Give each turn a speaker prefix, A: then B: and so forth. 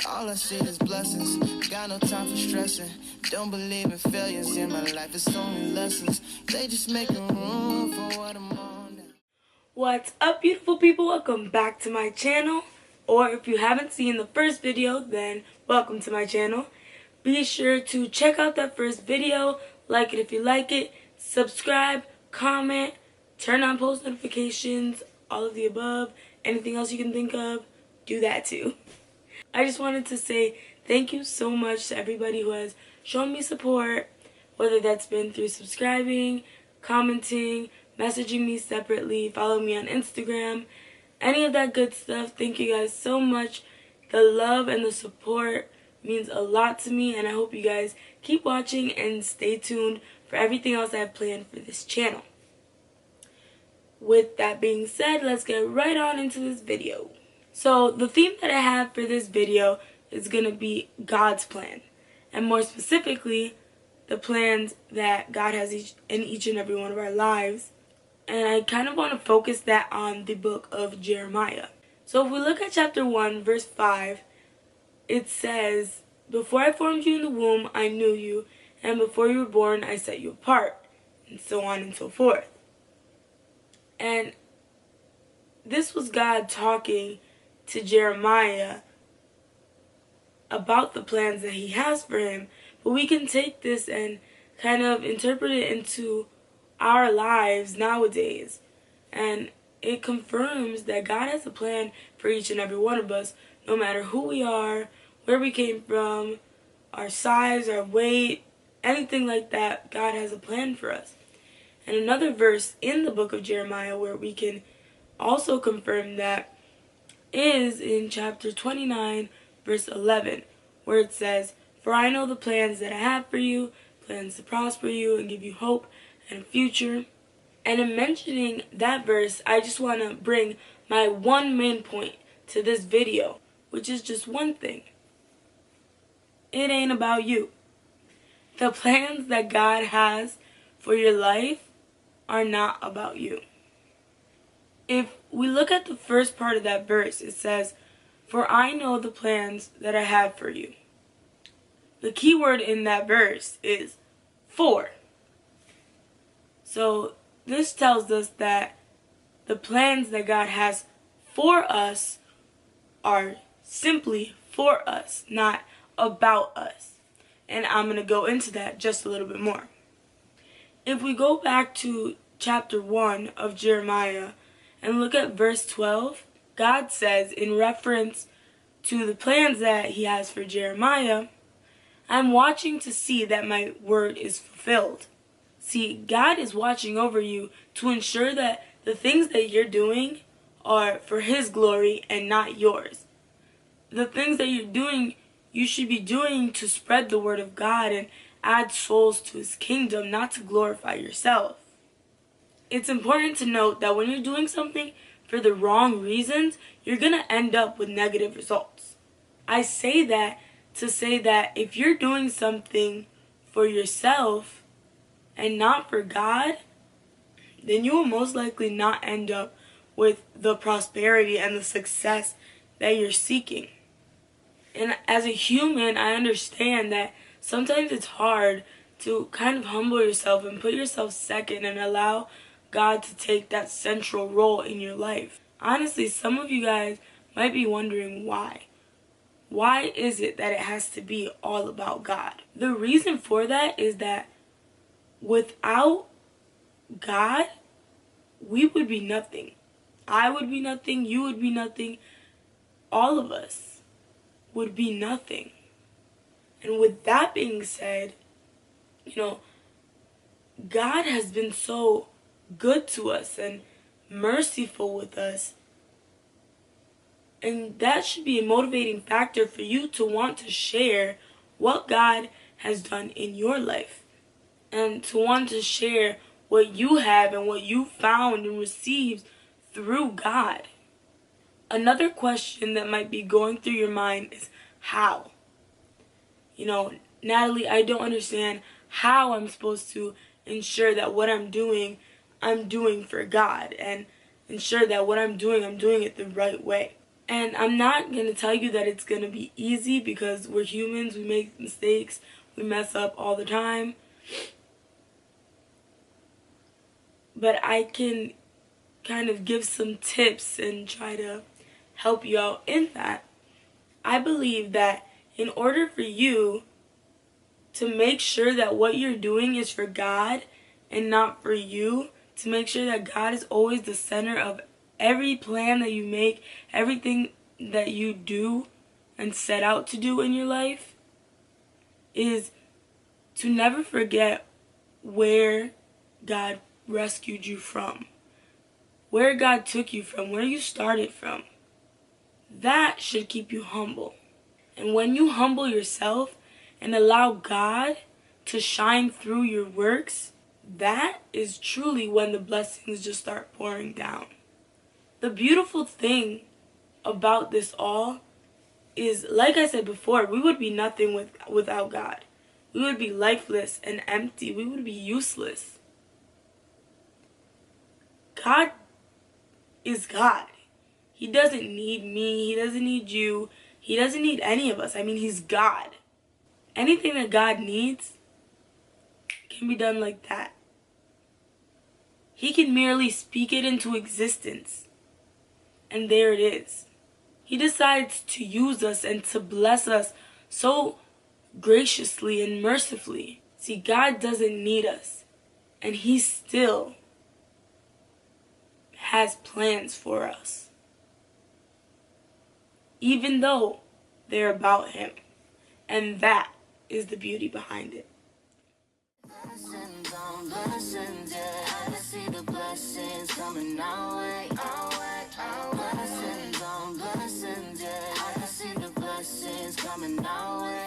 A: All I see is blessings, got no time for stressing. Don't believe in failures in my life, it's only lessons. They just making room for what I'm on now.
B: What's up, beautiful people? Welcome back to my channel. Or if you haven't seen the first video, then welcome to my channel. Be sure to check out that first video, like it if you like it, subscribe, comment, turn on post notifications, all of the above. Anything else you can think of, do that too. I just wanted to say thank you so much to everybody who has shown me support, whether that's been through subscribing, commenting, messaging me separately, follow me on Instagram, any of that good stuff. Thank you guys so much. The love and the support means a lot to me, and I hope you guys keep watching and stay tuned for everything else I have planned for this channel. With that being said, let's get right on into this video. So the theme that I have for this video is going to be God's plan, and more specifically, the plans that God has in each and every one of our lives. And I kind of want to focus that on the book of Jeremiah. So if we look at chapter 1, verse 5, it says, "Before I formed you in the womb, I knew you, and before you were born, I set you apart," and so on and so forth. And this was God talking to Jeremiah about the plans that he has for him. But we can take this and kind of interpret it into our lives nowadays. And it confirms that God has a plan for each and every one of us, no matter who we are, where we came from, our size, our weight, anything like that. God has a plan for us. And another verse in the book of Jeremiah where we can also confirm that is in chapter 29, verse 11, where it says, "For I know the plans that I have for you, plans to prosper you and give you hope and a future." And in mentioning that verse, I just want to bring my one main point to this video, which is just one thing. It ain't about you. The plans that God has for your life are not about you. If we look at the first part of that verse, it says, "For I know the plans that I have for you." The key word in that verse is "for." So this tells us that the plans that God has for us are simply for us, not about us. And I'm going to go into that just a little bit more. If we go back to chapter 1 of Jeremiah and look at verse 12, God says in reference to the plans that he has for Jeremiah, "I'm watching to see that my word is fulfilled." See, God is watching over you to ensure that the things that you're doing are for his glory and not yours. The things that you're doing, you should be doing to spread the word of God and add souls to his kingdom, not to glorify yourself. It's important to note that when you're doing something for the wrong reasons, you're going to end up with negative results. I say that to say that if you're doing something for yourself and not for God, then you will most likely not end up with the prosperity and the success that you're seeking. And as a human, I understand that sometimes it's hard to kind of humble yourself and put yourself second and allow God to take that central role in your life. Honestly, some of you guys might be wondering why. Why is it that it has to be all about God? The reason for that is that without God, we would be nothing. I would be nothing, you would be nothing, all of us would be nothing. And with that being said, God has been so good to us and merciful with us. And that should be a motivating factor for you to want to share what God has done in your life. And to want to share what you have and what you found and received through God. Another question that might be going through your mind is how? Natalie, I don't understand how I'm supposed to ensure that what I'm doing for God, and ensure that what I'm doing it the right way. And I'm not going to tell you that it's going to be easy, because we're humans, we make mistakes, we mess up all the time. But I can kind of give some tips and try to help you out in that. I believe that in order for you to make sure that what you're doing is for God and not for you, to make sure that God is always the center of every plan that you make, everything that you do and set out to do in your life, is to never forget where God rescued you from, where God took you from, where you started from. That should keep you humble. And when you humble yourself and allow God to shine through your works, that is truly when the blessings just start pouring down. The beautiful thing about this all is, like I said before, we would be nothing without God. We would be lifeless and empty. We would be useless. God is God. He doesn't need me. He doesn't need you. He doesn't need any of us. I mean, He's God. Anything that God needs can be done like that. He can merely speak it into existence, and there it is. He decides to use us and to bless us so graciously and mercifully. See, God doesn't need us, and He still has plans for us, even though they're about Him. And that is the beauty behind it.
A: Blessings on blessings, yeah. I see the blessings coming our way, our way, our way. Blessings on blessings, yeah. I see the blessings coming our way.